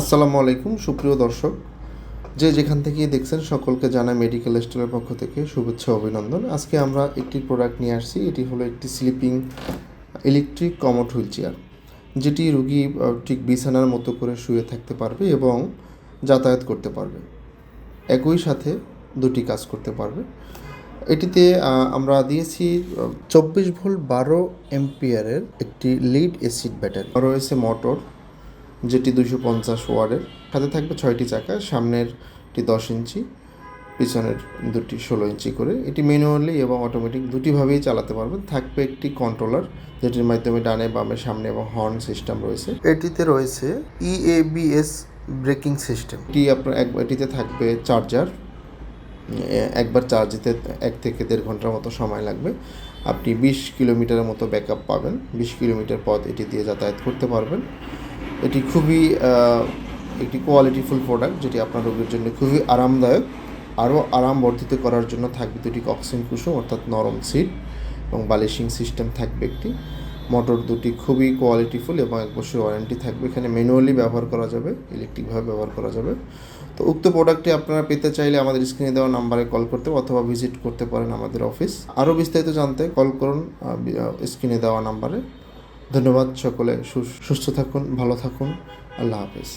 আসসালামু আলাইকুম সুপ্রিয় দর্শক, যে যেখান থেকেই দেখছেন সকলকে জানাই মেডিকেল স্টোরের পক্ষ থেকে শুভেচ্ছা অভিনন্দন। আজকে আমরা একটি প্রোডাক্ট নিয়ে আসছি। এটি হলো একটি sleeping electric commode wheel chair, যেটি রোগী ঠিক বিছানার মতো করে শুয়ে থাকতে পারবে এবং যাতায়াত করতে পারবে, একই সাথে দুটি কাজ করতে পারবে। এটিতে আমরা দিয়েছি 24 ভোল্ট 12 অ্যাম্পিয়ারের একটি লিড অ্যাসিড ব্যাটারি, রয়েছে মোটর যেটি 250 ওয়াটের, সাথে থাকবে 6টি চাকা, সামনেরটি 10 ইঞ্চি, পিছনের দুটি 16 ইঞ্চি করে। এটি ম্যানুয়ালি এবং অটোমেটিক দুটিভাবেই চালাতে পারবেন। থাকবে একটি কন্ট্রোলার যেটির মাধ্যমে ডানে বামে সামনে এবং হর্ন সিস্টেম রয়েছে। এটিতে রয়েছে EABS ব্রেকিং সিস্টেম। এটিতে থাকবে চার্জার। একবার চার্জ দিতে 1 থেকে 1.5 ঘন্টার মতো সময় লাগবে। আপনি 20 কিলোমিটারের মতো ব্যাকআপ পাবেন। 20 কিলোমিটার পথ এটি দিয়ে যাতায়াত করতে পারবেন। এটি খুবই একটি কোয়ালিটিফুল প্রোডাক্ট, যেটি আপনার রোগীর জন্য খুবই আরামদায়ক। আরও আরাম বর্ধিত করার জন্য থাকবে দুটি কক্সিন কুশন অর্থাৎ নরম সিট এবং বালিশিং সিস্টেম থাকবে একটি। মোটর দুটি খুবই কোয়ালিটিফুল এবং 1 বছর ওয়ারেন্টি থাকবে। এখানে ম্যানুয়ালি ব্যবহার করা যাবে, ইলেকট্রিকভাবে ব্যবহার করা যাবে। তো উক্ত প্রোডাক্টটি আপনারা পেতে চাইলে আমাদের স্ক্রিনে দেওয়া নাম্বারে কল করতে অথবা ভিজিট করতে পারেন আমাদের অফিস। আরও বিস্তারিত জানতে কল করুন স্ক্রিনে দেওয়া নাম্বারে। ধন্যবাদ। সকলে সুস্থ থাকুন, ভালো থাকুন। আল্লাহ হাফেজ।